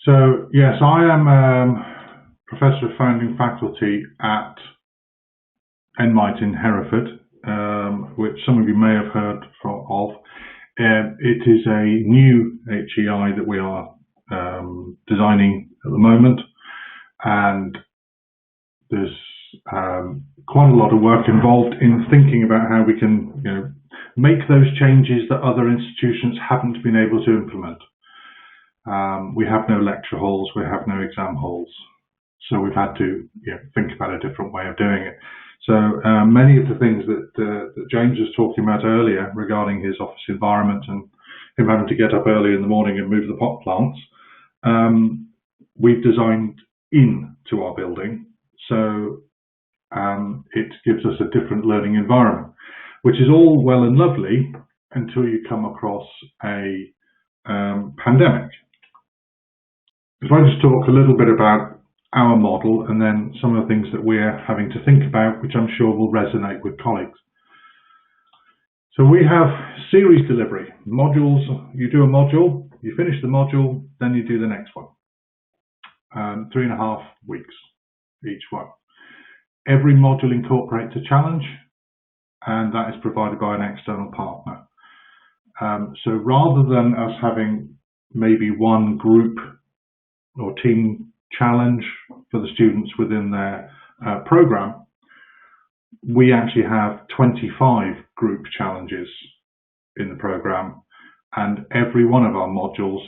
So yes, I am Professor of Founding Faculty at NMIT in Hereford, which some of you may have heard of. It is a new HEI that we are designing at the moment, and there's quite a lot of work involved in thinking about how we can, make those changes that other institutions haven't been able to implement. We have no lecture halls, we have no exam halls, so we've had to think about a different way of doing it. So many of the things that James was talking about earlier regarding his office environment and him having to get up early in the morning and move the pot plants, we've designed into our building, so it gives us a different learning environment, which is all well and lovely until you come across a pandemic. So I'll just talk a little bit about our model and then some of the things that we're having to think about, which I'm sure will resonate with colleagues. So we have series delivery. Modules, you do a module, you finish the module, then you do the next one. 3.5 weeks each one. Every module incorporates a challenge, and that is provided by an external partner. So rather than us having maybe one group or team challenge for the students within their program, we actually have 25 group challenges in the program, and every one of our modules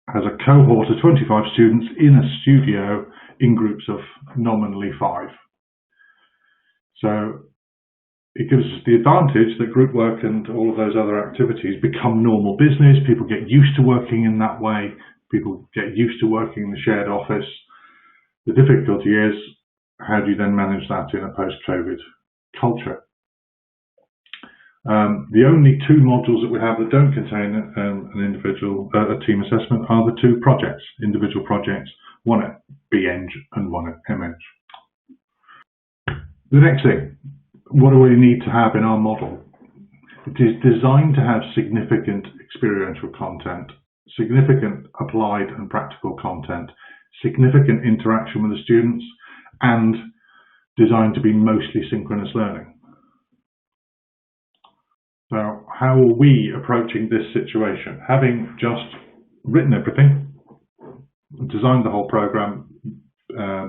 has a cohort of 25 students in a studio in groups of nominally 5. So it gives us the advantage that group work and all of those other activities become normal business. People get used to working in that way. People get used to working in the shared office. The difficulty is, how do you then manage that in a post-COVID culture? The only 2 modules that we have that don't contain a team assessment are the 2 projects, individual projects, one at BEng and one at MEng. The next thing, what do we need to have in our model? It is designed to have significant experiential content, significant applied and practical content, significant interaction with the students, and designed to be mostly synchronous learning. So how are we approaching this situation? Having just written everything, designed the whole program,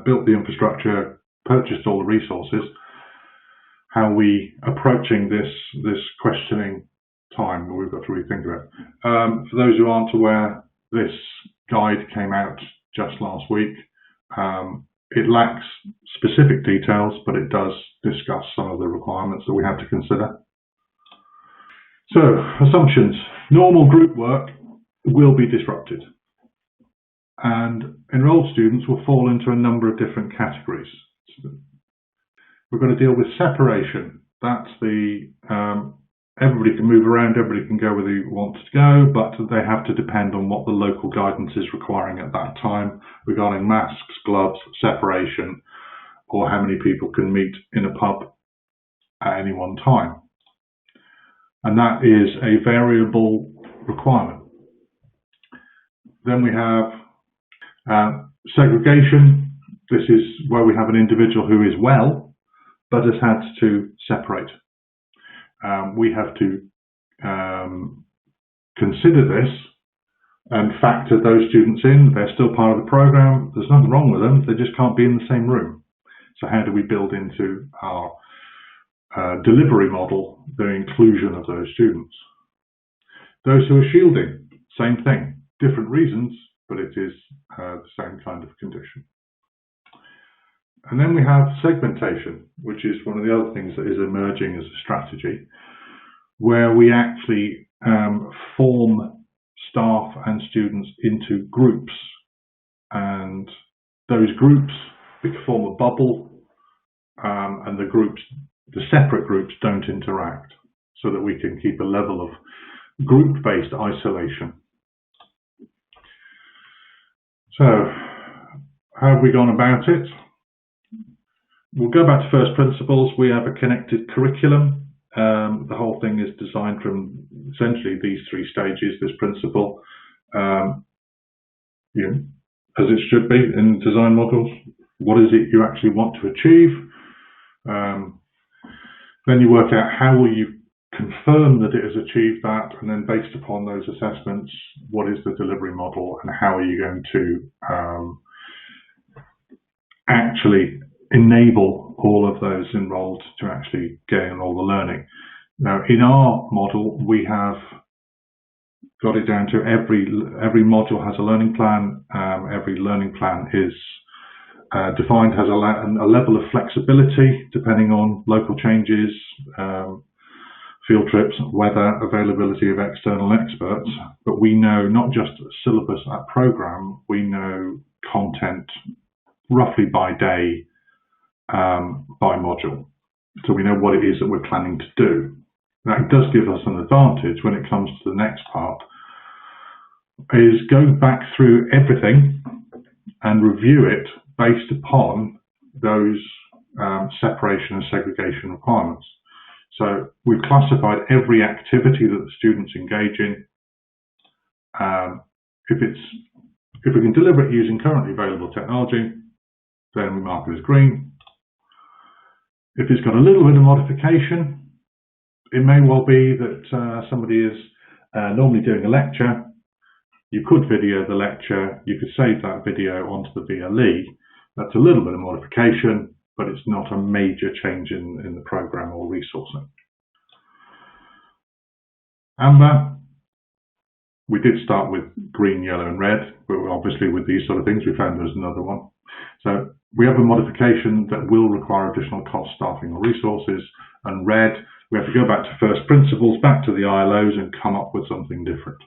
built the infrastructure, purchased all the resources, how are we approaching this questioning time that we've got to rethink about? For those who aren't aware, this guide came out just last week. It lacks specific details, but it does discuss some of the requirements that we have to consider. So, assumptions. Normal group work will be disrupted, and enrolled students will fall into a number of different categories. We're going to deal with separation. That's the everybody can move around, everybody can go where they want to go, but they have to depend on what the local guidance is requiring at that time regarding masks, gloves, separation, or how many people can meet in a pub at any one time. And that is a variable requirement. Then we have segregation. This is where we have an individual who is well, but has had to separate. We have to consider this and factor those students in. They're still part of the program. There's nothing wrong with them. They just can't be in the same room. So how do we build into our delivery model the inclusion of those students? Those who are shielding, same thing. Different reasons, but it is the same kind of condition. And then we have segmentation, which is one of the other things that is emerging as a strategy, where we actually form staff and students into groups, and those groups form a bubble, and the separate groups don't interact, so that we can keep a level of group-based isolation. So, how have we gone about it? We'll go back to first principles. We have a connected curriculum. The whole thing is designed from essentially these 3 stages, this principle. as it should be in design models. What is it you actually want to achieve? Then you work out how will you confirm that it has achieved that, and then based upon those assessments, what is the delivery model and how are you going to actually enable all of those enrolled to actually gain all the learning. Now, in our model, we have got it down to every module has a learning plan. Every learning plan is defined, has a level of flexibility depending on local changes, field trips, weather, availability of external experts. But we know not just syllabus at program, we know content roughly by day, by module. So we know what it is that we're planning to do. That does give us an advantage when it comes to the next part, is go back through everything and review it based upon those separation and segregation requirements. So we've classified every activity that the students engage in. If we can deliver it using currently available technology, then we mark it as green. If it's got a little bit of modification, it may well be that somebody is normally doing a lecture. You could video the lecture, you could save that video onto the VLE. That's a little bit of modification, but it's not a major change in the program or resourcing. Amber, we did start with green, yellow and red, but obviously with these sort of things we found there's another one. So we have a modification that will require additional cost, staffing or resources, and red, we have to go back to first principles, back to the ILOs and come up with something different.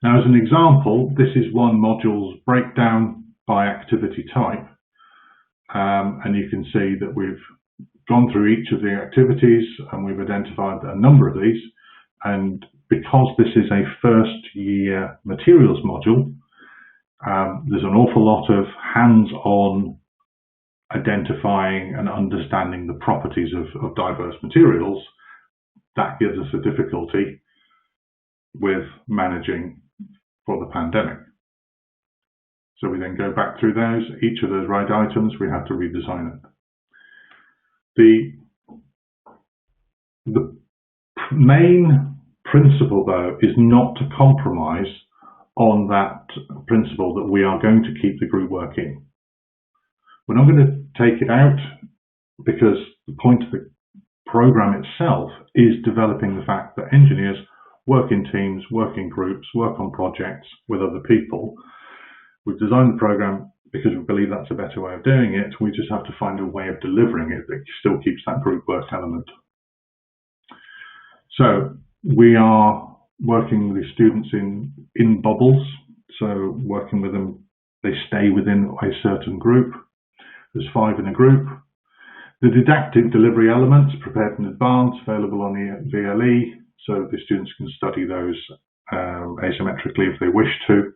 Now, as an example, this is one module's breakdown by activity type, and you can see that we've gone through each of the activities and we've identified a number of these, and because this is a first year materials module, there's an awful lot of hands-on identifying and understanding the properties of diverse materials. That gives us a difficulty with managing for the pandemic. So we then go back through those, each of those right items, we have to redesign it. The main principle, though, is not to compromise on that principle that we are going to keep the group work in. We're not going to take it out because the point of the program itself is developing the fact that engineers work in teams, work in groups, work on projects with other people. We've designed the program because we believe that's a better way of doing it. We just have to find a way of delivering it that still keeps that group work element. So we are working with students in bubbles. So working with them, they stay within a certain group. There's 5 in a group. The didactic delivery elements prepared in advance, available on the VLE, so the students can study those asymmetrically if they wish to.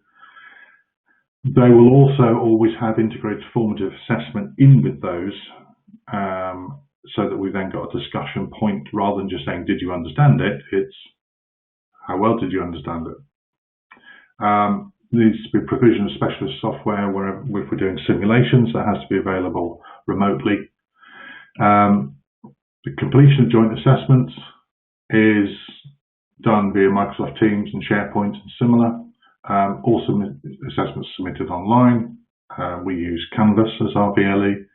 They will also always have integrated formative assessment in with those, so that we then got a discussion point rather than just saying, did you understand it? It's, how well did you understand it? Needs to be provision of specialist software where if we're doing simulations, that has to be available remotely. The completion of joint assessments is done via Microsoft Teams and SharePoint and similar. Also assessments submitted online. We use Canvas as our VLE.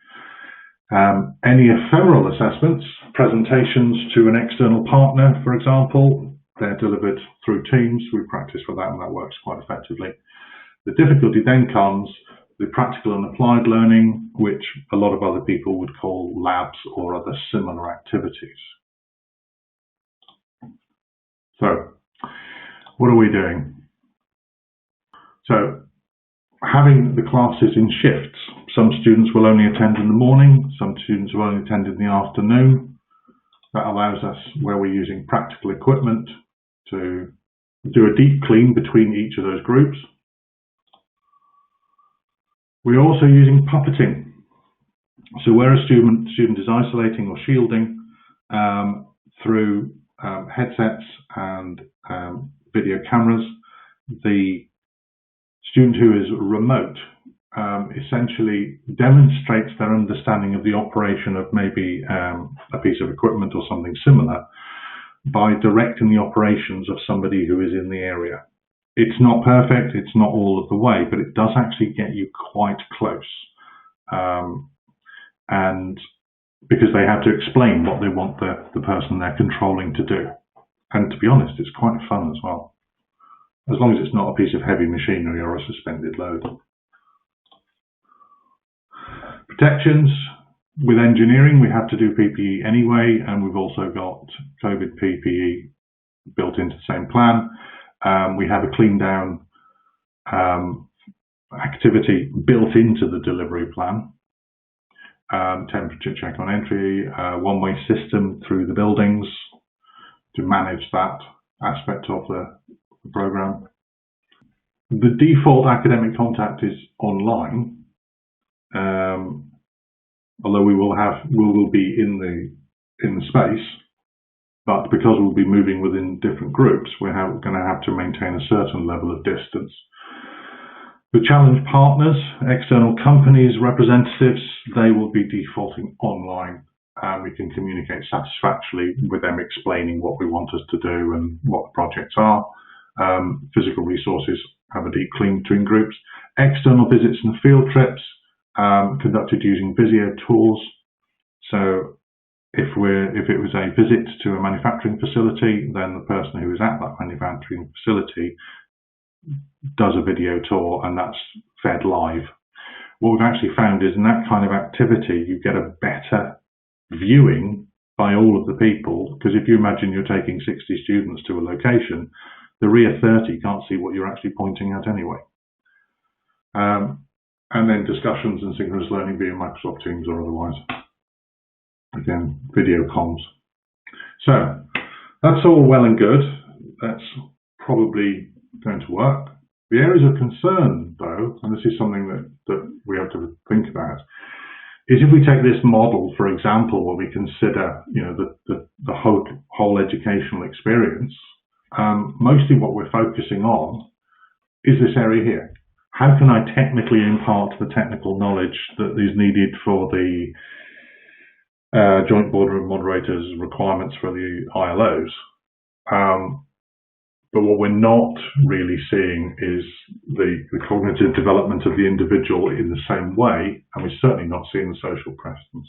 Any ephemeral assessments, presentations to an external partner, for example, they're delivered through Teams. We practice for that and that works quite effectively. The difficulty then comes the practical and applied learning, which a lot of other people would call labs or other similar activities. So, what are we doing? So, having the classes in shifts. Some students will only attend in the morning, some students will only attend in the afternoon. That allows us, where we're using practical equipment, to do a deep clean between each of those groups. We're also using puppeting. So where a student is isolating or shielding through headsets and video cameras, the student who is remote essentially demonstrates their understanding of the operation of maybe a piece of equipment or something similar by directing the operations of somebody who is in the area. It's not perfect, it's not all of the way, but it does actually get you quite close. And because they have to explain what they want the person they're controlling to do. And to be honest, it's quite fun as well, as long as it's not a piece of heavy machinery or a suspended load. Protections. With engineering, we have to do PPE anyway, and we've also got COVID PPE built into the same plan. We have a clean down activity built into the delivery plan. Temperature check on entry, one-way system through the buildings to manage that aspect of the program. The default academic contact is online. Although we will be in the space, but because we'll be moving within different groups, we're going to have to maintain a certain level of distance. The challenge partners, external companies, representatives, they will be defaulting online, and we can communicate satisfactorily with them explaining what we want us to do and what the projects are. Physical resources have a deep clean between groups. External visits and field trips conducted using Visio tools. So if it was a visit to a manufacturing facility, then the person who is at that manufacturing facility does a video tour, and that's fed live. What we've actually found is in that kind of activity, you get a better viewing by all of the people, because if you imagine you're taking 60 students to a location, the rear 30 can't see what you're actually pointing at anyway. And then discussions and synchronous learning via Microsoft Teams or otherwise. Again, video comms. So that's all well and good. That's probably going to work. The areas of concern, though, and this is something that we have to think about, is if we take this model, for example, where we consider, the whole educational experience, mostly what we're focusing on is this area here. How can I technically impart the technical knowledge that is needed for the Joint Board of Moderators requirements for the ILOs? But what we're not really seeing is the cognitive development of the individual in the same way, and we're certainly not seeing the social presence.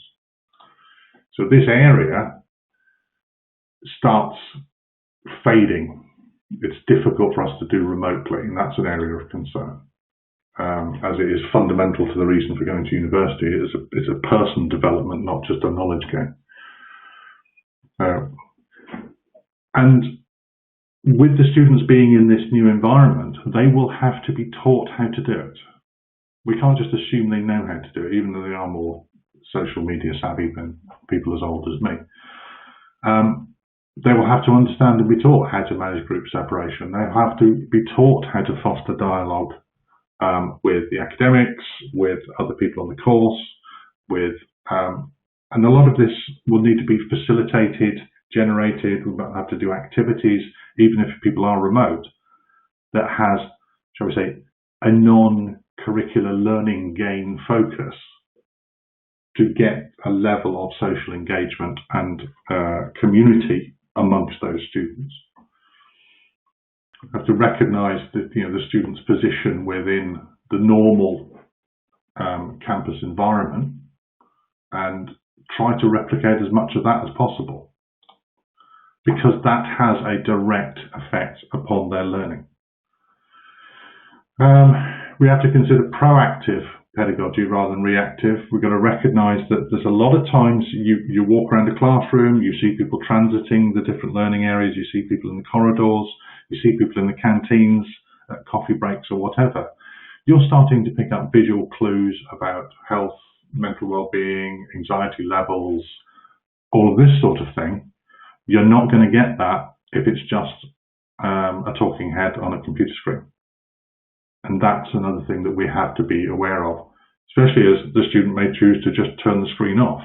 So this area starts fading. It's difficult for us to do remotely, and that's an area of concern. As it is fundamental to the reason for going to university, it's a person development, not just a knowledge gain. And with the students being in this new environment, they will have to be taught how to do it. We can't just assume they know how to do it, even though they are more social media savvy than people as old as me. They will have to understand and be taught how to manage group separation. They'll have to be taught how to foster dialogue with the academics, with other people on the course, and a lot of this will need to be facilitated, generated. We might have to do activities, even if people are remote, that has, shall we say, a non-curricular learning gain focus to get a level of social engagement and community amongst those students. We have to recognise that the student's position within the normal campus environment and try to replicate as much of that as possible, because that has a direct effect upon their learning. We have to consider proactive pedagogy rather than reactive. We've got to recognise that there's a lot of times you walk around a classroom, you see people transiting the different learning areas, you see people in the corridors, you see people in the canteens, at coffee breaks or whatever. You're starting to pick up visual clues about health, mental well-being, anxiety levels, all of this sort of thing. You're not going to get that if it's just a talking head on a computer screen. And that's another thing that we have to be aware of, especially as the student may choose to just turn the screen off.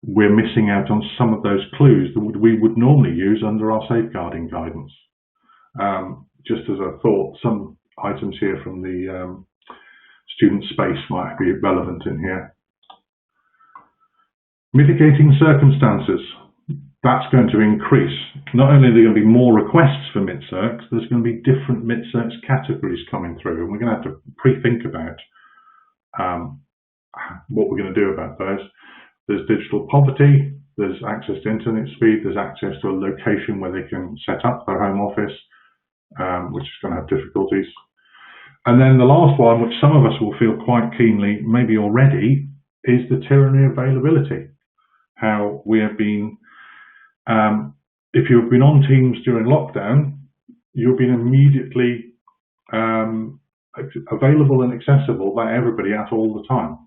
We're missing out on some of those clues that we would normally use under our safeguarding guidance. Just as a thought, some items here from the student space might be relevant in here. Mitigating circumstances. That's going to increase. Not only are there going to be more requests for MITCircs, there's going to be different MITCircs categories coming through, and we're going to have to pre-think about what we're going to do about those. There's digital poverty, there's access to internet speed, there's access to a location where they can set up their home office, which is going to have difficulties. And then the last one, which some of us will feel quite keenly, maybe already, is the tyranny of availability. How we have been, if you've been on Teams during lockdown, you've been immediately available and accessible by everybody at all the time.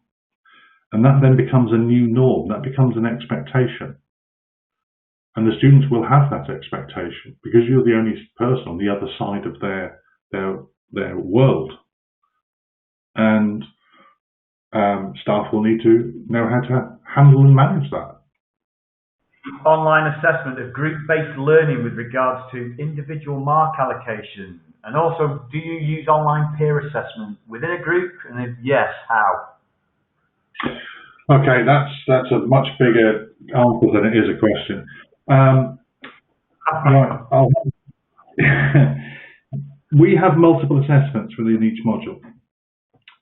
And that then becomes a new norm, that becomes an expectation. And the students will have that expectation because you're the only person on the other side of their world. And staff will need to know how to handle and manage that. Online assessment of group-based learning with regards to individual mark allocation. And also, do you use online peer assessment within a group? And if yes, how? Okay, that's a much bigger answer than it is a question. We have multiple assessments within each module,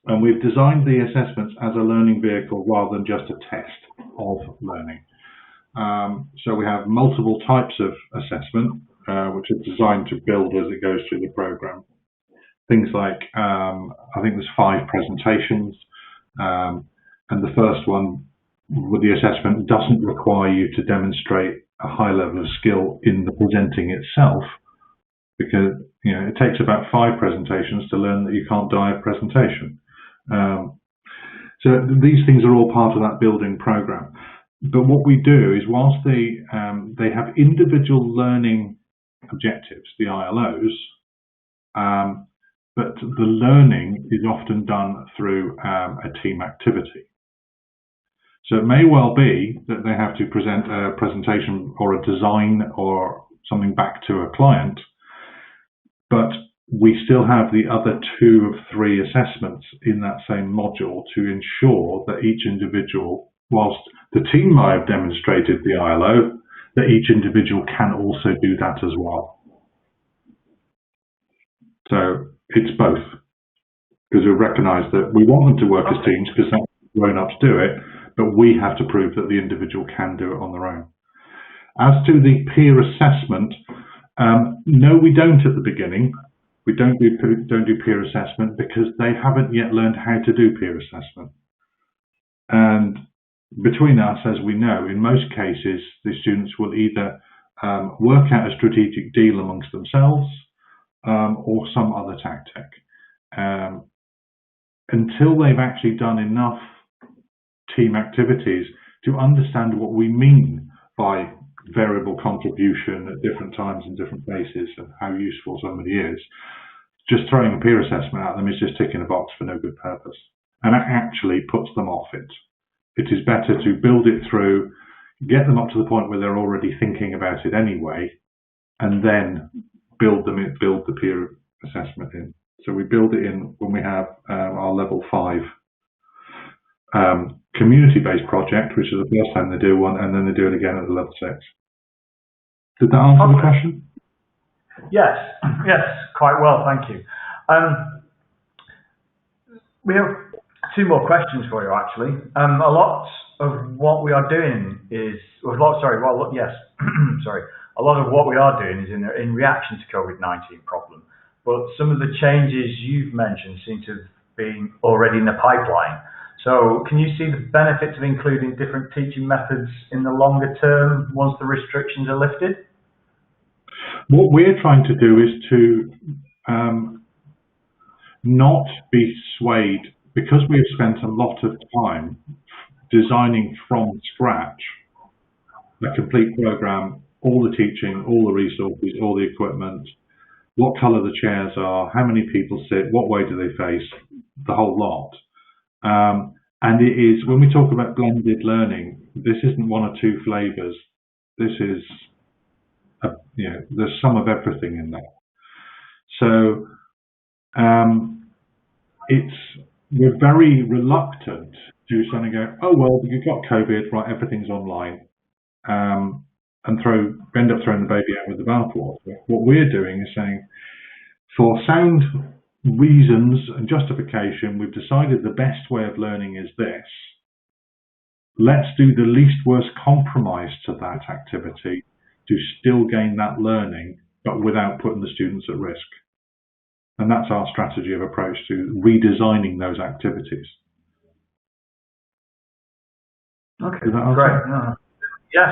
and we've designed the assessments as a learning vehicle rather than just a test of learning. So we have multiple types of assessment, which are designed to build as it goes through the program. Things like, I think there's 5 presentations, and the first one with the assessment doesn't require you to demonstrate a high level of skill in the presenting itself, because it takes about 5 presentations to learn that you can't die of presentation. So these things are all part of that building program. But what we do is, whilst they have individual learning objectives, the ILOs, but the learning is often done through a team activity. So it may well be that they have to present a presentation or a design or something back to a client, but we still have the other 2 of 3 assessments in that same module to ensure that each individual, whilst the team might have demonstrated the ILO, that each individual can also do that as well. So it's both, because we recognise that we want them to work as teams because that's grown-ups do it, but we have to prove that the individual can do it on their own. As to the peer assessment, no, we don't at the beginning. We don't do peer assessment because they haven't yet learned how to do peer assessment. And between us, as we know, in most cases, the students will either work out a strategic deal amongst themselves or some other tactic. Until they've actually done enough team activities to understand what we mean by variable contribution at different times in different places and how useful somebody is, just throwing a peer assessment at them is just ticking a box for no good purpose. And it actually puts them off it. It is better to build it through, get them up to the point where they're already thinking about it anyway, and then build the peer assessment in. So we build it in when we have our level 5 community-based project, which is the first time they do one, and then they do it again at the level 6. Did that answer the question? Yes, quite well, thank you. We have 2 more questions for you, actually. A lot of what we are doing is, a lot of what we are doing is in reaction to COVID-19 problem. But some of the changes you've mentioned seem to have been already in the pipeline. So can you see the benefits of including different teaching methods in the longer term once the restrictions are lifted? What we're trying to do is to not be swayed, because we have spent a lot of time designing from scratch a complete program, all the teaching, all the resources, all the equipment, what colour the chairs are, how many people sit, what way do they face, the whole lot. And it is, when we talk about blended learning, this isn't 1 or 2 flavours. This is, there's some of everything in there. So we're very reluctant to suddenly go, oh well, you got COVID, right? Everything's online, and end up throwing the baby out with the bathwater. What we're doing is saying, for sound reasons and justification, we've decided the best way of learning is this. Let's do the least worst compromise to that activity to still gain that learning, but without putting the students at risk. And that's our strategy of approach to redesigning those activities. Okay, great. Yes.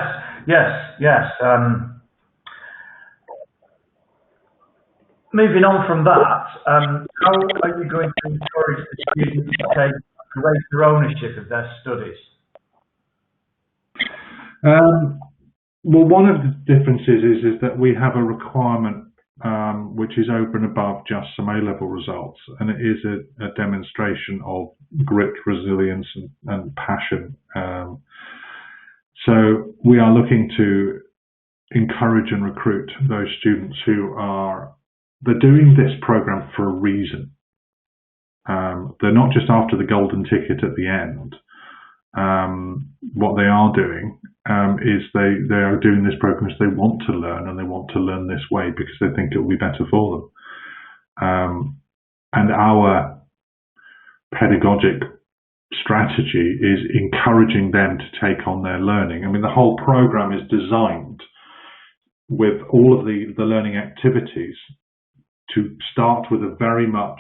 Moving on from that, how are you going to encourage the students to take greater ownership of their studies? Well, one of the differences is that we have a requirement which is over and above just some A-level results, and it is a demonstration of grit, resilience, and passion. So we are looking to encourage and recruit those students they're doing this program for a reason. They're not just after the golden ticket at the end. What they are doing is they are doing this program because they want to learn, and they want to learn this way because they think it will be better for them. And our pedagogic strategy is encouraging them to take on their learning. I mean, the whole program is designed with all of the learning activities to start with a very much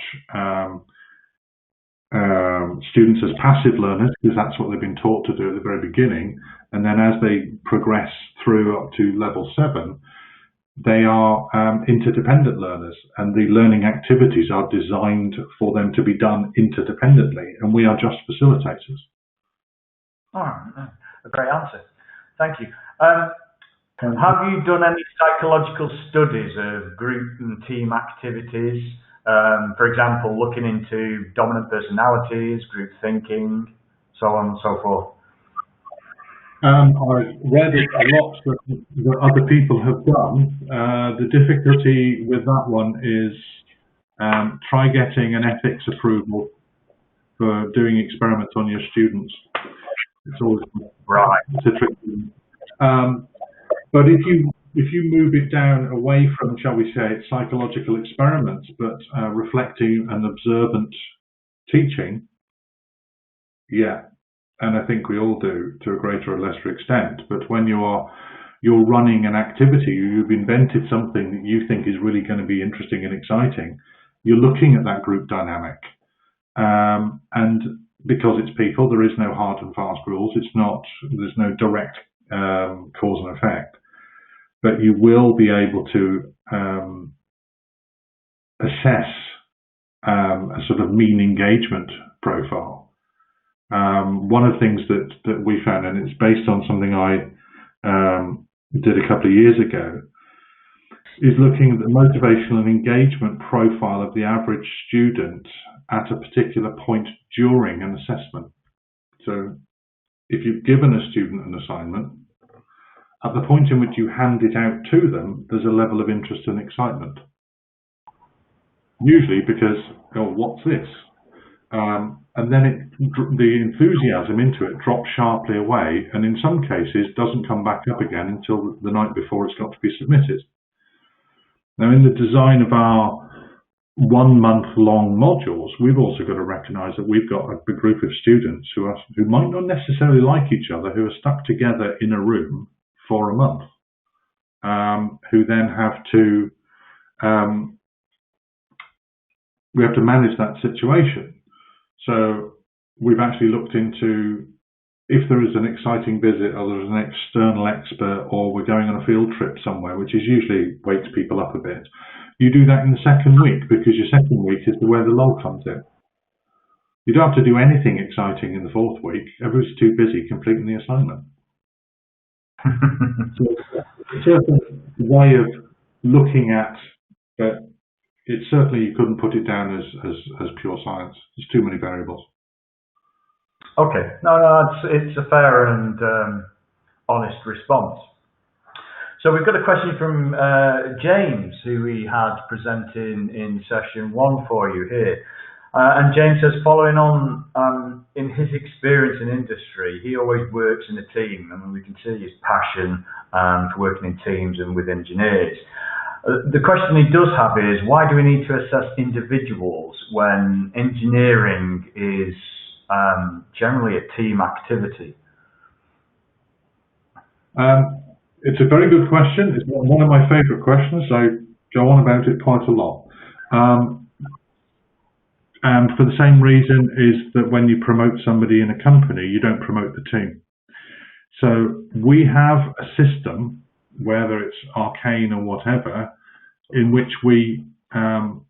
students as passive learners, because that's what they've been taught to do at the very beginning, and then as they progress through up to level 7, they are interdependent learners, and the learning activities are designed for them to be done interdependently, and we are just facilitators. All right, a great answer. Thank you. Have you done any psychological studies of group and team activities? For example, looking into dominant personalities, group thinking, so on and so forth. I've read it a lot that other people have done. The difficulty with that one is try getting an ethics approval for doing experiments on your students. It's always it's a tricky one. But if you move it down away from, shall we say, psychological experiments, but reflecting and observant teaching, yeah, and I think we all do to a greater or lesser extent. But when you're running an activity, you've invented something that you think is really going to be interesting and exciting, you're looking at that group dynamic, and because it's people, there is no hard and fast rules. There's no direct cause and effect. But you will be able to assess a sort of mean engagement profile. One of the things that we found, and it's based on something I did a couple of years ago, is looking at the motivational and engagement profile of the average student at a particular point during an assessment. So if you've given a student an assignment, at the point in which you hand it out to them, there's a level of interest and excitement. Usually because, oh, what's this? And then the enthusiasm into it drops sharply away, and in some cases doesn't come back up again until the night before it's got to be submitted. Now, in the design of our 1 month long modules, we've also got to recognise that we've got a group of students who might not necessarily like each other, who are stuck together in a room for a month, who then have to we have to manage that situation. So we've actually looked into, if there is an exciting visit, or there's an external expert, or we're going on a field trip somewhere, which is usually wakes people up a bit, you do that in the second week, because your second week is where the lull comes in. You don't have to do anything exciting in the 4th week. Everyone's too busy completing the assignment. So it's a certain way of looking at, but it's certainly, you couldn't put it down as pure science. There's too many variables. Okay, no, it's a fair and honest response. So we've got a question from James, who we had presenting in session 1 for you here. And James says, following on in his experience in industry, he always works in a team. I mean, we can see his passion for working in teams and with engineers. The question he does have is, why do we need to assess individuals when engineering is generally a team activity? It's a very good question. It's one of my favourite questions. I go on about it quite a lot. And for the same reason is that when you promote somebody in a company, you don't promote the team. So we have a system, whether it's arcane or whatever, in which we, and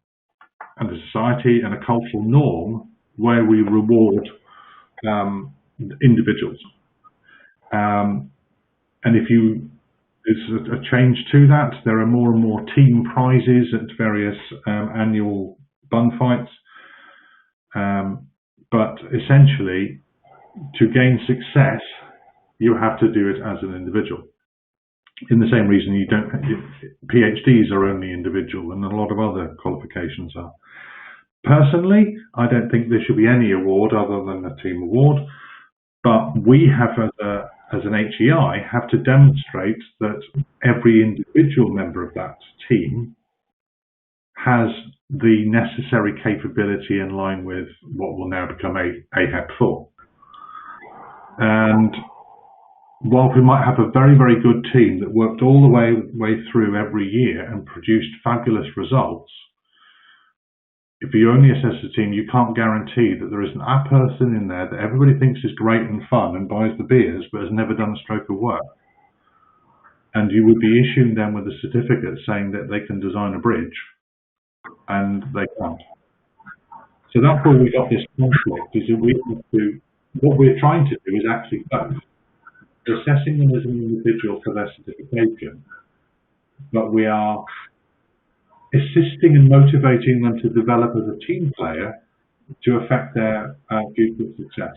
a society and a cultural norm, where we reward individuals. And if there's a change to that, there are more and more team prizes at various annual bun fights. But essentially, to gain success, you have to do it as an individual. In the same reason PhDs are only individual, and a lot of other qualifications are. Personally, I don't think there should be any award other than a team award, but we have, as an HEI, have to demonstrate that every individual member of that team has the necessary capability in line with what will now become AHEP4. And while we might have a very, very good team that worked all the way through every year and produced fabulous results, if you only assess a team, you can't guarantee that there isn't a person in there that everybody thinks is great and fun and buys the beers, but has never done a stroke of work. And you would be issuing them with a certificate saying that they can design a bridge, and they can't. So that's where we got this conflict, is that what we're trying to do is actually both. We're assessing them as an individual for their certification, but we are assisting and motivating them to develop as a team player to affect their future success.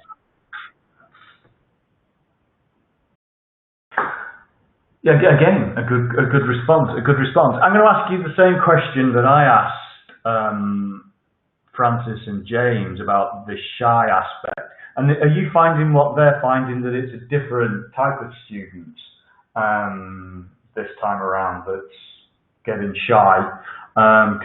Yeah, again, a good response. I'm going to ask you the same question that I asked Francis and James about the shy aspect. And are you finding what they're finding, that it's a different type of student this time around that's getting shy? I'm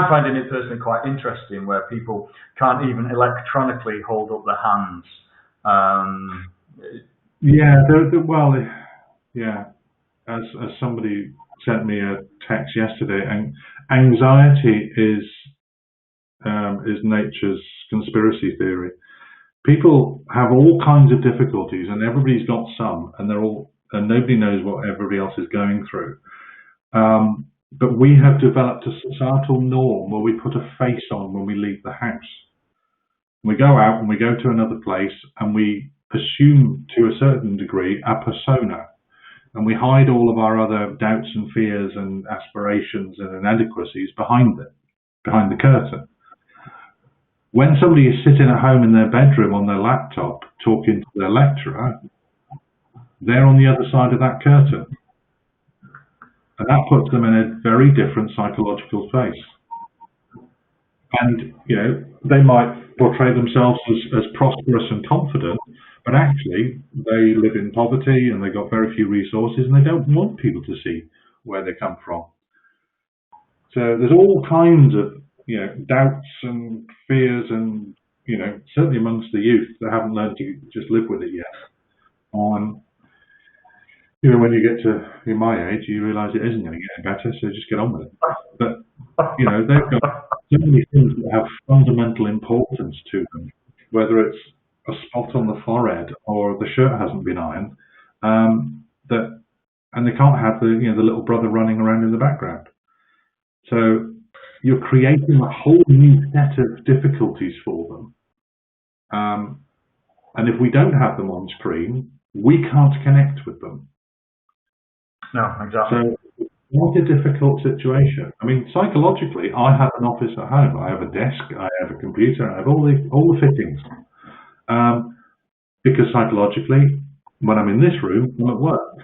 finding it personally quite interesting, where people can't even electronically hold up their hands. As somebody sent me a text yesterday, and anxiety is nature's conspiracy theory. People have all kinds of difficulties, and everybody's got some, and nobody knows what everybody else is going through. But we have developed a societal norm where we put a face on when we leave the house. We go out and we go to another place, and we assume to a certain degree a persona, and we hide all of our other doubts and fears and aspirations and inadequacies behind the curtain. When somebody is sitting at home in their bedroom on their laptop talking to their lecturer, they're on the other side of that curtain. And that puts them in a very different psychological space. And, they might portray themselves as prosperous and confident, but actually they live in poverty and they've got very few resources, and they don't want people to see where they come from. So there's all kinds of, doubts and fears, and, certainly amongst the youth that haven't learned to just live with it yet. When you get to my age, you realise it isn't going to get better, so just get on with it. But, they've got so many things that have fundamental importance to them, whether it's a spot on the forehead or the shirt hasn't been ironed, and they can't have the little brother running around in the background. So you're creating a whole new set of difficulties for them. And if we don't have them on screen, we can't connect with them. No, exactly. So what a difficult situation. I mean, psychologically, I have an office at home. I have a desk, I have a computer, I have all the fittings. Because psychologically, when I'm in this room, I'm at work.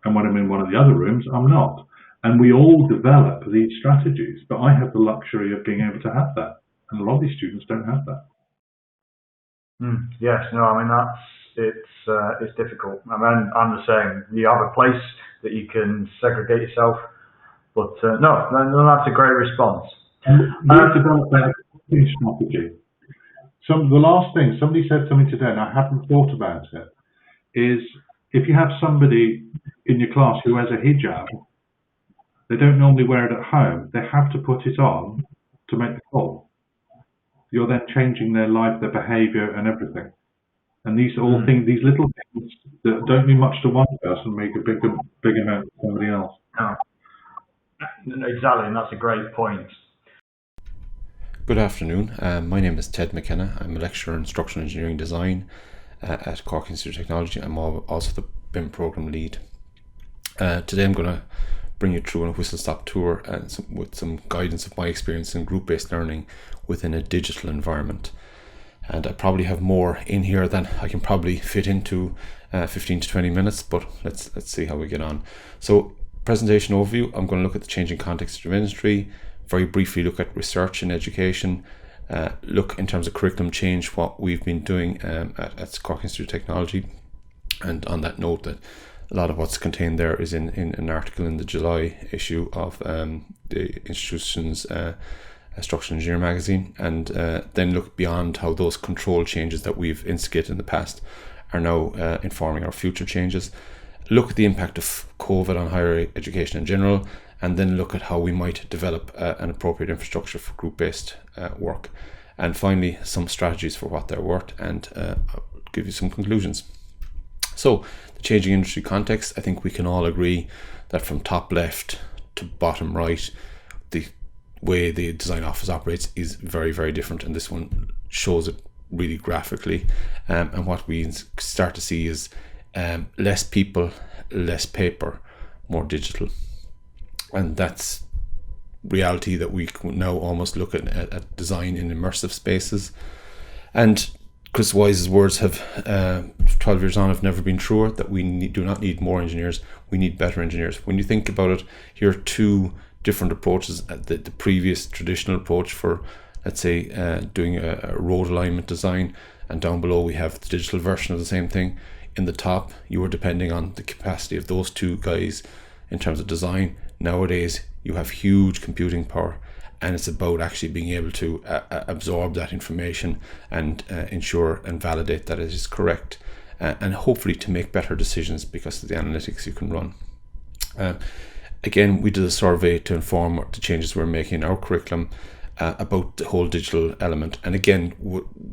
And when I'm in one of the other rooms, I'm not. And we all develop these strategies, but I have the luxury of being able to have that. And a lot of these students don't have that. Yes, no, I mean, it's difficult. I mean, I'm the same. You have a place that you can segregate yourself, but no, that's a great response. We've developed that strategy. The last thing, somebody said something today, and I haven't thought about it, is if you have somebody in your class who has a hijab, they don't normally wear it at home, they have to put it on to make the call. You're then changing their life, their behaviour and everything. And these are all things, these little things that don't mean much to one person make a big amount to somebody else. No, exactly, and that's a great point. Good afternoon. My name is Ted McKenna. I'm a lecturer in Structural Engineering Design at Cork Institute of Technology. I'm also the BIM program lead. Today I'm going to bring you through a whistle-stop tour with some guidance of my experience in group-based learning within a digital environment. And I probably have more in here than I can probably fit into 15 to 20 minutes, but let's see how we get on. So, presentation overview, I'm going to look at the changing context of industry, very briefly look at research and education, look in terms of curriculum change, what we've been doing at Cork Institute of Technology. And on that note, that a lot of what's contained there is in an article in the July issue of the institution's Structural Engineer magazine, and then look beyond how those control changes that we've instigated in the past are now informing our future changes. Look at the impact of COVID on higher education in general, and then look at how we might develop an appropriate infrastructure for group-based work. And finally, some strategies for what they're worth, and I'll give you some conclusions. So, the changing industry context, I think we can all agree that from top left to bottom right, the way the design office operates is very, very different, and this one shows it really graphically. And what we start to see is less people, less paper, more digital. And that's reality that we can now almost look at design in immersive spaces. And Chris Wise's words have 12 years on have never been truer, that we do not need more engineers, we need better engineers. When you think about it, here are two different approaches. The previous traditional approach for, let's say, doing a road alignment design, and down below we have the digital version of the same thing. In the top, you were depending on the capacity of those two guys in terms of design. Nowadays, you have huge computing power, and it's about actually being able to absorb that information and ensure and validate that it is correct, and hopefully to make better decisions because of the analytics you can run. Again, we did a survey to inform the changes we're making in our curriculum about the whole digital element. And again,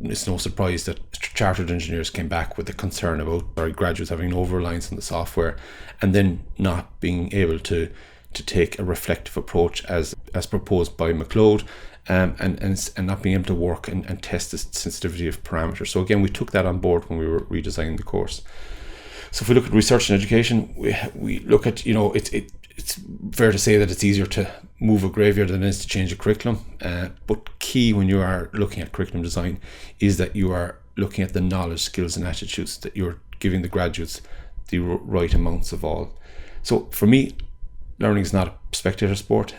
it's no surprise that chartered engineers came back with a concern about our graduates having no over-reliance on the software, and then not being able to take a reflective approach as proposed by McLeod, and not being able to work and test the sensitivity of parameters. So again, we took that on board when we were redesigning the course. So if we look at research and education, we look at, it's fair to say that it's easier to move a graveyard than it is to change a curriculum. But key when you are looking at curriculum design is that you are looking at the knowledge, skills and attitudes, that you're giving the graduates the right amounts of all. So for me, learning is not a spectator sport.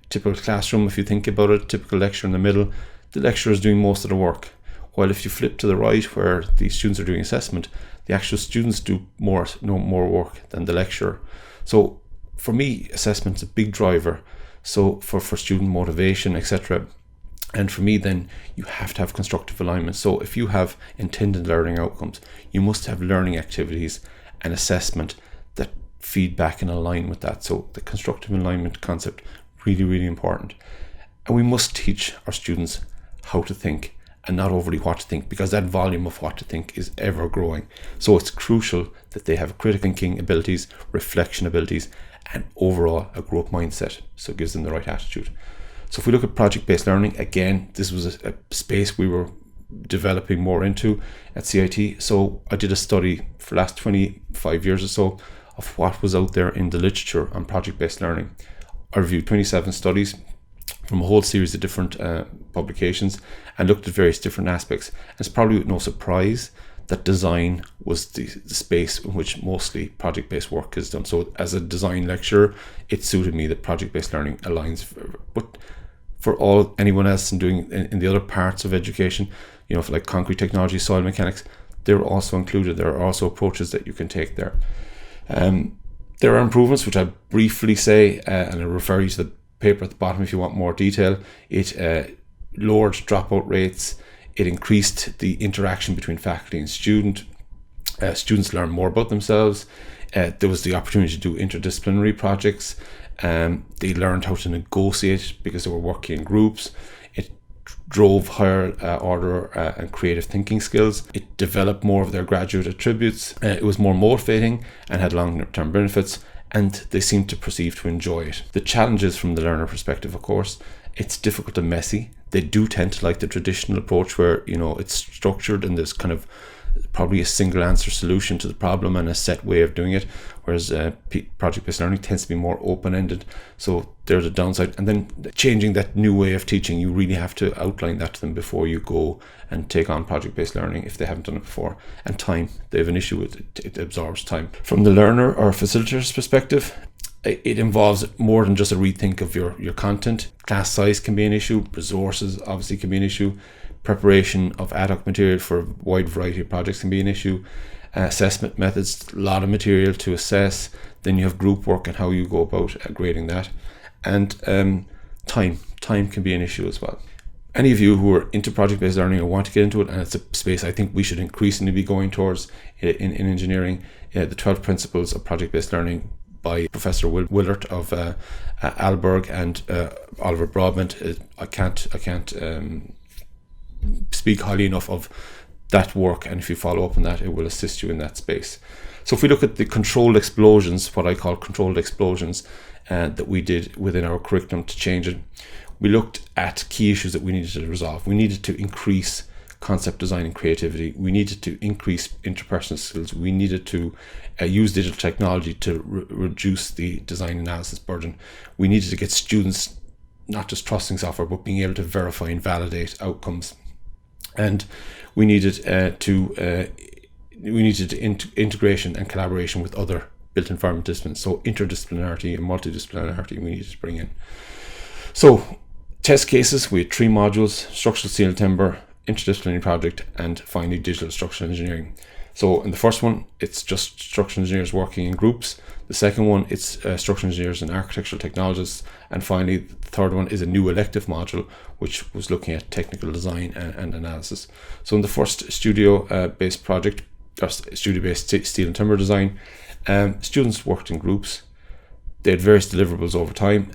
Typical classroom, if you think about it, typical lecture in the middle, the lecturer is doing most of the work. While if you flip to the right where the students are doing assessment, the actual students do more work than the lecturer. So for me, assessment's a big driver. So for student motivation, etc. And for me, then you have to have constructive alignment. So if you have intended learning outcomes, you must have learning activities and assessment that feed back and align with that. So the constructive alignment concept, really, really important. And we must teach our students how to think and not overly what to think, because that volume of what to think is ever growing. So it's crucial that they have critical thinking abilities, reflection abilities, and overall a growth mindset. So it gives them the right attitude. So if we look at project-based learning, again, this was a space we were developing more into at CIT. So I did a study for the last 25 years or so of what was out there in the literature on project-based learning. I reviewed 27 studies from a whole series of different publications and looked at various different aspects. And it's probably no surprise that design was the space in which mostly project-based work is done. So as a design lecturer, it suited me that project-based learning aligns. But for anyone else in the other parts of education, for like concrete technology, soil mechanics, they're also included. There are also approaches that you can take there. There are improvements, which I briefly say, and I refer you to the paper at the bottom if you want more detail. It lowered dropout rates. It increased the interaction between faculty and student. Students learn more about themselves. There was the opportunity to do interdisciplinary projects. They learned how to negotiate because they were working in groups. It drove higher order and creative thinking skills. It developed more of their graduate attributes. It was more motivating and had long-term benefits, and they seemed to perceive to enjoy it. The challenges from the learner perspective, of course, it's difficult and messy. They do tend to like the traditional approach where, it's structured and there's kind of probably a single answer solution to the problem and a set way of doing it, whereas project-based learning tends to be more open-ended. So there's a downside. And then changing that new way of teaching, you really have to outline that to them before you go and take on project-based learning if they haven't done it before. And time, they have an issue with it. It absorbs time. From the learner or facilitator's perspective, it involves more than just a rethink of your content. Class size can be an issue. Resources obviously can be an issue. Preparation of ad hoc material for a wide variety of projects can be an issue. Assessment methods, a lot of material to assess. Then you have group work and how you go about grading that. And time can be an issue as well. Any of you who are into project-based learning or want to get into it, and it's a space I think we should increasingly be going towards in engineering, the 12 principles of project-based learning by Professor Willert of Alberg and Oliver Broadbent. I can't speak highly enough of that work, and if you follow up on that, it will assist you in that space. So if we look at the controlled explosions, what I call controlled explosions, that we did within our curriculum to change it, we looked at key issues that we needed to resolve. We needed to increase concept design and creativity. We needed to increase interpersonal skills. We needed to use digital technology to reduce the design analysis burden. We needed to get students not just trusting software, but being able to verify and validate outcomes. And we needed integration and collaboration with other built environment disciplines. So interdisciplinarity and multidisciplinarity we needed to bring in. So test cases, we had 3 modules: structural steel and timber, interdisciplinary project, and finally digital structural engineering. So in the first one, it's just structural engineers working in groups. The second one, it's structural engineers and architectural technologists. And finally, the third one is a new elective module, which was looking at technical design and analysis. So in the first studio-based project, studio-based steel and timber design, students worked in groups. They had various deliverables over time.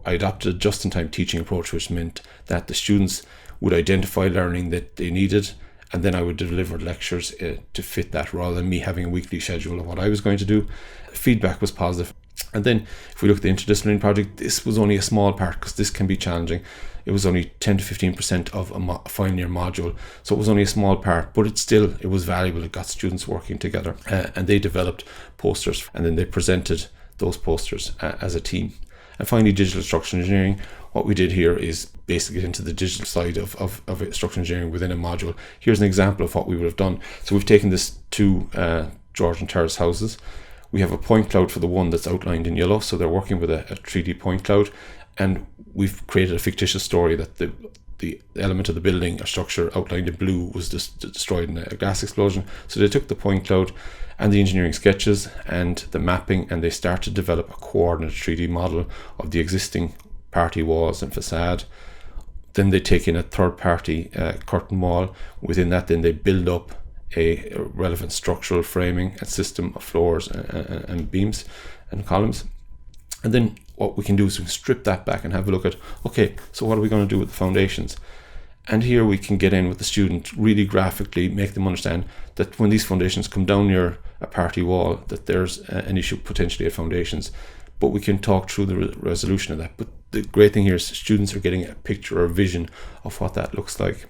I adopted a just-in-time teaching approach, which meant that the students would identify learning that they needed, and then I would deliver lectures to fit that, rather than me having a weekly schedule of what I was going to do. Feedback was positive. And then if we look at the interdisciplinary project, this was only a small part, because this can be challenging. It was only 10 to 15% of a final year module, so it was only a small part, but it was valuable. It got students working together, and they developed posters, and then they presented those posters as a team. And finally, digital structural engineering. What we did here is basically get into the digital side of structural engineering within a module. Here's an example of what we would have done. So we've taken this 2 Georgian terrace houses. We have a point cloud for the one that's outlined in yellow. So they're working with a 3D point cloud, and we've created a fictitious story that the element of the building or structure outlined in blue was just destroyed in a gas explosion. So they took the point cloud and the engineering sketches and the mapping, and they started to develop a coordinate 3D model of the existing party walls and facade. Then they take in a third-party curtain wall. Within that, then they build up a relevant structural framing and system of floors and beams and columns. And then what we can do is we can strip that back and have a look at, okay, so what are we going to do with the foundations? And here we can get in with the student, really graphically make them understand that when these foundations come down near a party wall, that there's an issue potentially at foundations. But we can talk through the resolution of that. But the great thing here is students are getting a picture or a vision of what that looks like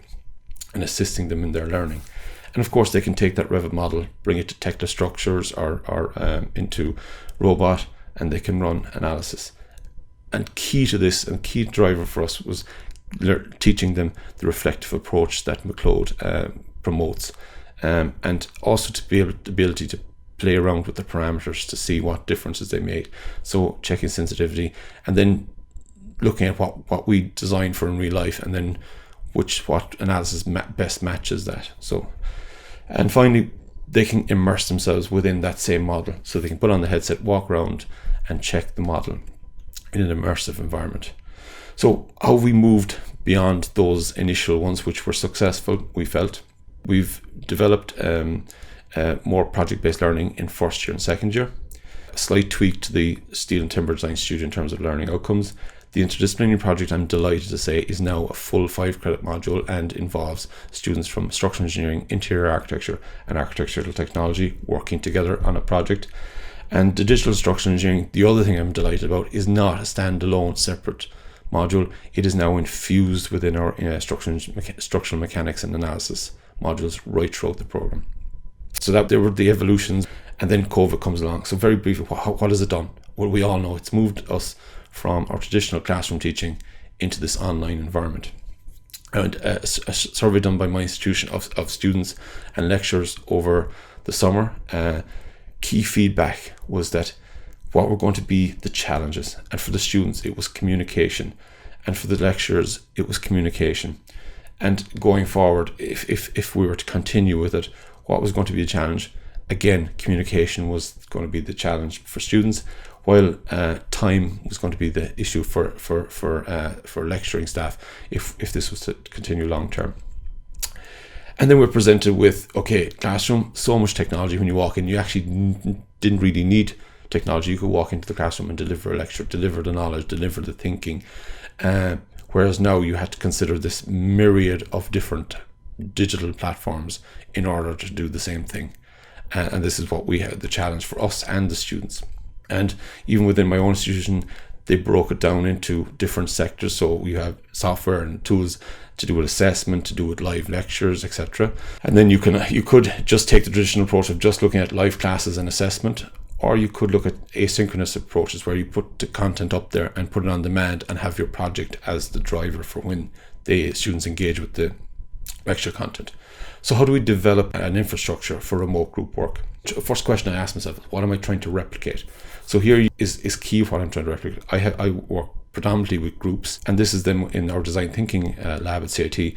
and assisting them in their learning. And of course, they can take that Revit model, bring it to Tekla structures or into robot, and they can run analysis. And key to this, and key driver for us, was teaching them the reflective approach that McLeod promotes. and also to be able the ability to play around with the parameters to see what differences they made. So checking sensitivity, and then looking at what we designed for in real life, and then what analysis best matches that. So, and finally, they can immerse themselves within that same model. So they can put on the headset, walk around, and check the model in an immersive environment. So how have we moved beyond those initial ones, which were successful, we felt? We've developed more project-based learning in first year and second year. A slight tweak to the steel and timber design studio in terms of learning outcomes. The interdisciplinary project, I'm delighted to say, is now a full 5-credit module and involves students from structural engineering, interior architecture, and architectural technology working together on a project. And the digital structural engineering, the other thing I'm delighted about, is not a standalone separate module. It is now infused within our structural mechanics and analysis modules right throughout the program. So that there were the evolutions, and then COVID comes along. So very briefly, what has it done? Well, we all know it's moved us from our traditional classroom teaching into this online environment. And a survey done by my institution of students and lecturers over the summer, key feedback was that what were going to be the challenges, and for the students it was communication, and for the lecturers it was communication. And going forward, if we were to continue with it, what was going to be a challenge? Again, communication was going to be the challenge for students, while time was going to be the issue for lecturing staff if this was to continue long term. And then we're presented with, okay, classroom, so much technology. When you walk in, you actually didn't really need technology. You could walk into the classroom and deliver a lecture, deliver the knowledge, deliver the thinking. Whereas now you had to consider this myriad of different digital platforms in order to do the same thing. And this is what we had, the challenge for us and the students. And even within my own institution, they broke it down into different sectors. So we have software and tools to do with assessment, to do with live lectures, etc. And then you could just take the traditional approach of just looking at live classes and assessment, or you could look at asynchronous approaches where you put the content up there and put it on demand and have your project as the driver for when the students engage with the lecture content. So how do we develop an infrastructure for remote group work? First question I asked myself, what am I trying to replicate? So here is key what I'm trying to replicate. I work predominantly with groups, and this is them in our design thinking lab at CIT.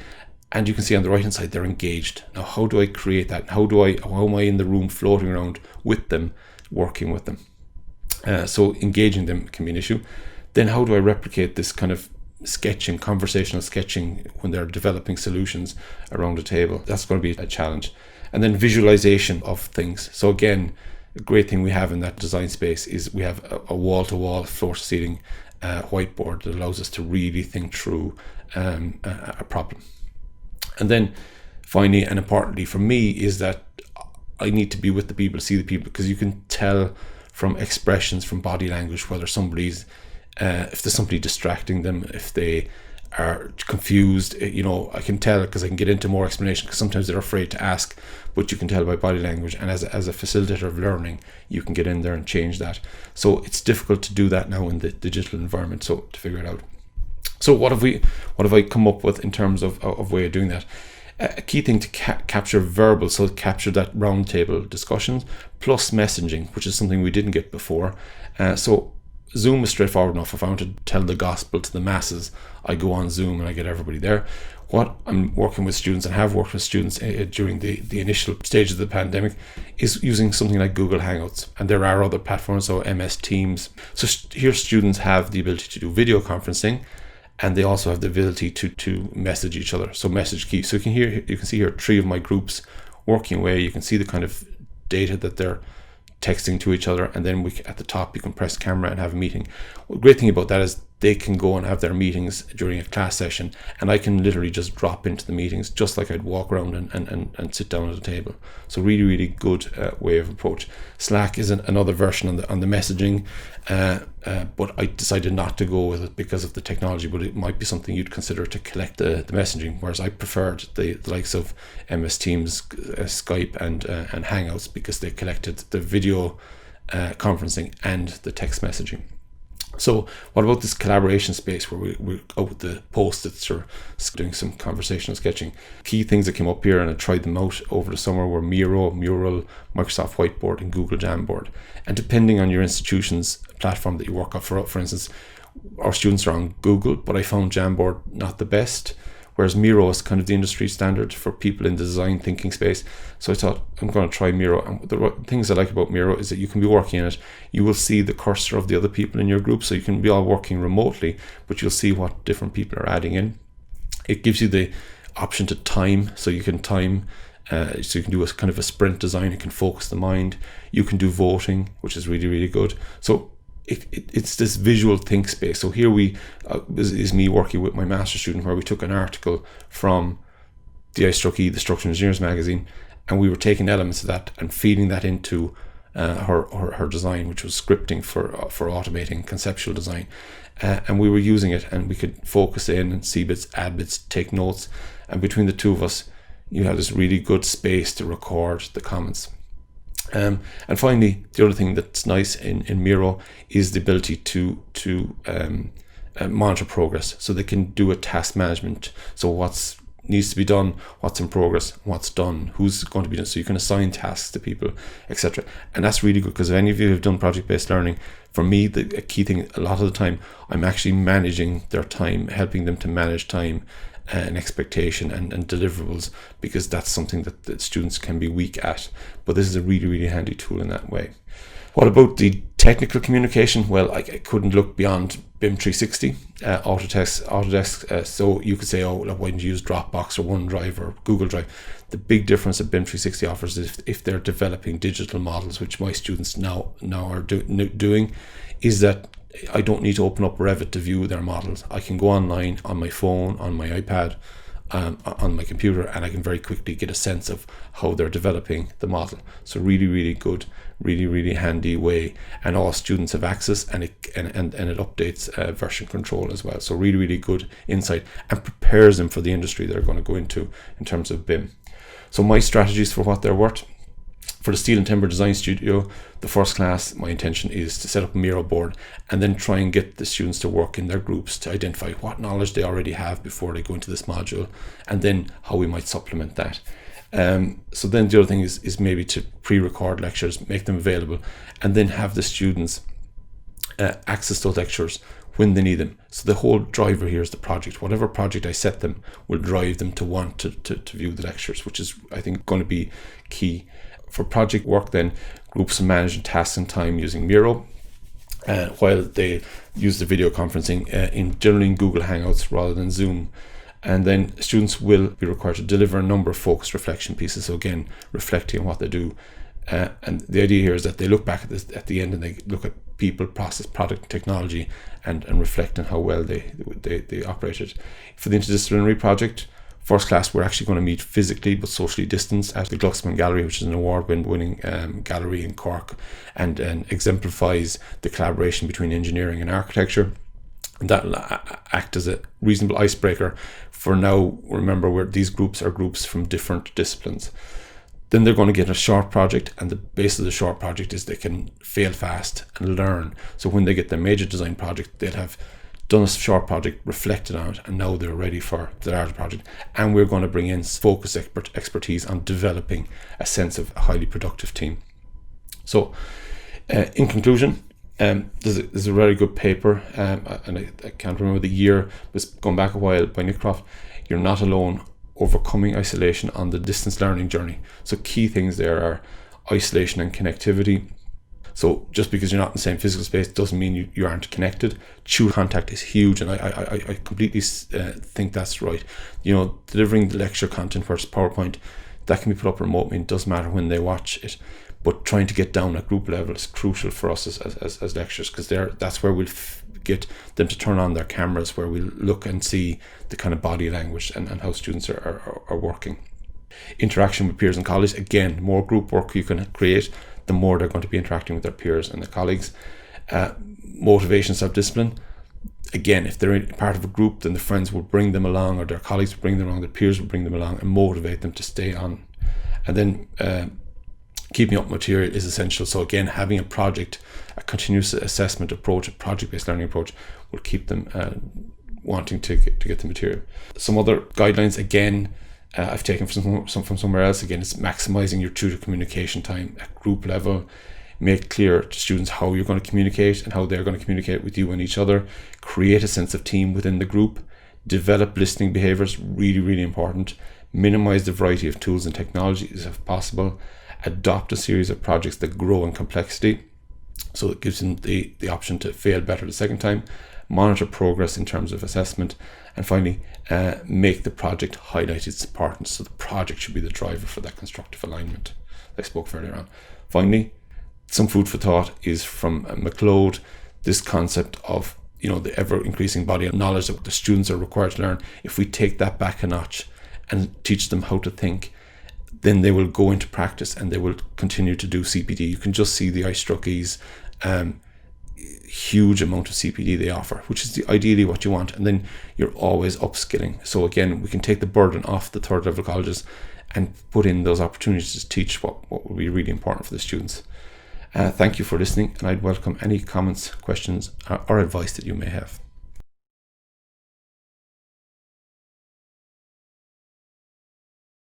And you can see on the right hand side, they're engaged. Now, how do I create that? How am I in the room floating around with them, working with them? So engaging them can be an issue. Then how do I replicate this kind of sketching, conversational sketching when they're developing solutions around a table? That's going to be a challenge. And then visualization of things. So again, a great thing we have in that design space is we have a wall-to-wall, floor-to-ceiling whiteboard that allows us to really think through a problem. And then finally and importantly for me is that I need to be with the people, see the people, because you can tell from expressions, from body language, whether somebody's if there's somebody distracting them, if they are confused. I can tell because I can get into more explanation, because sometimes they're afraid to ask, but you can tell by body language. And as a facilitator of learning, you can get in there and change that. So it's difficult to do that now in the digital environment, so to figure it out. So what have I come up with in terms of way of doing that? A key thing to capture verbal, so capture that roundtable discussions, plus messaging, which is something we didn't get before. So Zoom is straightforward enough. If I want to tell the gospel to the masses, I go on Zoom and I get everybody there. What I'm working with students, and have worked with students during the initial stages of the pandemic, is using something like Google Hangouts. And there are other platforms, so MS Teams. So here students have the ability to do video conferencing, and they also have the ability to message each other. So message key. So you can see here 3 of my groups working away. You can see the kind of data that they're texting to each other, and then at the top you can press camera and have a meeting. Well, the great thing about that is they can go and have their meetings during a class session, and I can literally just drop into the meetings just like I'd walk around and sit down at a table. So really, really good way of approach. Slack is another version on the messaging, but I decided not to go with it because of the technology, but it might be something you'd consider to collect the messaging, whereas I preferred the likes of MS Teams, Skype and Hangouts, because they collected the video conferencing and the text messaging. So what about this collaboration space where we're out with the post-its or doing some conversational sketching? Key things that came up here, and I tried them out over the summer, were Miro, Mural, Microsoft Whiteboard, and Google Jamboard. And depending on your institution's platform that you work on, for instance, our students are on Google, but I found Jamboard not the best, whereas Miro is kind of the industry standard for people in the design thinking space. So I thought, I'm going to try Miro. And the things I like about Miro is that you can be working in it. You will see the cursor of the other people in your group, so you can be all working remotely, but you'll see what different people are adding in. It gives you the option to time, so you can time, so you can do a kind of a sprint design. It can focus the mind. You can do voting, which is really, really good. So it's this visual think space. So here is me working with my master student, where we took an article from the iStruckE, the Structural Engineers magazine, and we were taking elements of that and feeding that into her design, which was scripting for automating conceptual design. And we were using it, and we could focus in and see bits, add bits, take notes. And between the two of us, you had this really good space to record the comments. And finally, the other thing that's nice in Miro is the ability to monitor progress, so they can do a task management. So what's needs to be done, what's in progress, what's done, who's going to be done. So you can assign tasks to people, etc. And that's really good, because if any of you have done project-based learning, for me, the key thing, a lot of the time, I'm actually managing their time, helping them to manage time and expectation and deliverables, because that's something that students can be weak at. But this is a really, really handy tool in that way. What about the technical communication? Well, I couldn't look beyond BIM 360, Autodesk. So you could say, oh, look, why didn't you use Dropbox or OneDrive or Google Drive? The big difference that BIM 360 offers is if they're developing digital models, which my students now are doing, is that I don't need to open up Revit to view their models. I can go online on my phone, on my iPad, on my computer, and I can very quickly get a sense of how they're developing the model. So really, really good, really, really handy way. And all students have access, and it updates version control as well. So really, really good insight, and prepares them for the industry they're going to go into in terms of BIM. So my strategies for what they're worth. For the Steel and Timber Design Studio, the first class, my intention is to set up a Miro board and then try and get the students to work in their groups to identify what knowledge they already have before they go into this module, and then how we might supplement that. So then the other thing is maybe to pre-record lectures, make them available, and then have the students access those lectures when they need them. So the whole driver here is the project. Whatever project I set them will drive them to want to view the lectures, which is, I think, going to be key. For project work then, groups are managing tasks and time using Miro, while they use the video conferencing generally in Google Hangouts rather than Zoom. And then students will be required to deliver a number of focused reflection pieces, so again, reflecting on what they do. And the idea here is that they look back at this at the end, and they look at people, process, product, technology, and reflect on how well they operated. For the interdisciplinary project, first class, we're actually going to meet physically but socially distanced at the Glucksman Gallery, which is an award-winning gallery in Cork, and exemplifies the collaboration between engineering and architecture. And that will act as a reasonable icebreaker for now. Remember, these groups are groups from different disciplines. Then they're going to get a short project, and the base of the short project is they can fail fast and learn. So when they get their major design project, they'll have done a short project, reflected on it, and now they're ready for the larger project. And we're going to bring in focused expertise on developing a sense of a highly productive team. So in conclusion, there's a very good paper, and I can't remember the year, but it's gone back a while, by Nick Croft. You're not alone: overcoming isolation on the distance learning journey. So key things there are isolation and connectivity. So just because you're not in the same physical space doesn't mean you aren't connected. True contact is huge, and I completely think that's right. You know, delivering the lecture content where it's PowerPoint, that can be put up remotely, and it doesn't matter when they watch it. But trying to get down at group level is crucial for us as lecturers, because that's where we'll get them to turn on their cameras, where we'll look and see the kind of body language and how students are working. Interaction with peers and colleagues, again, more group work you can create, the more they're going to be interacting with their peers and their colleagues. Motivation, self-discipline. Again, if they're part of a group, then the friends will bring them along, or their colleagues will bring them along, their peers will bring them along and motivate them to stay on. And then keeping up material is essential. So again, having a continuous assessment approach, a project-based learning approach will keep them wanting to get the material. Some other guidelines, again, I've taken from somewhere else. Again, it's maximizing your tutor communication time at group level. Make clear to students how you're going to communicate and how they're going to communicate with you and each other. Create a sense of team within the group. Develop listening behaviors, really, really important. Minimize the variety of tools and technologies if possible. Adopt a series of projects that grow in complexity, so it gives them the option to fail better the second time. Monitor progress in terms of assessment. And finally, make the project highlight its importance. So the project should be the driver for that constructive alignment I spoke of earlier on. Finally, some food for thought is from McLeod, this concept of the ever increasing body of knowledge that the students are required to learn. If we take that back a notch and teach them how to think, then they will go into practice and they will continue to do CPD. You can just see the iStruckies, huge amount of CPD they offer, which is ideally what you want. And then you're always upskilling. So again, we can take the burden off the third level colleges and put in those opportunities to teach what will be really important for the students. Thank you for listening, and I'd welcome any comments, questions, or advice that you may have.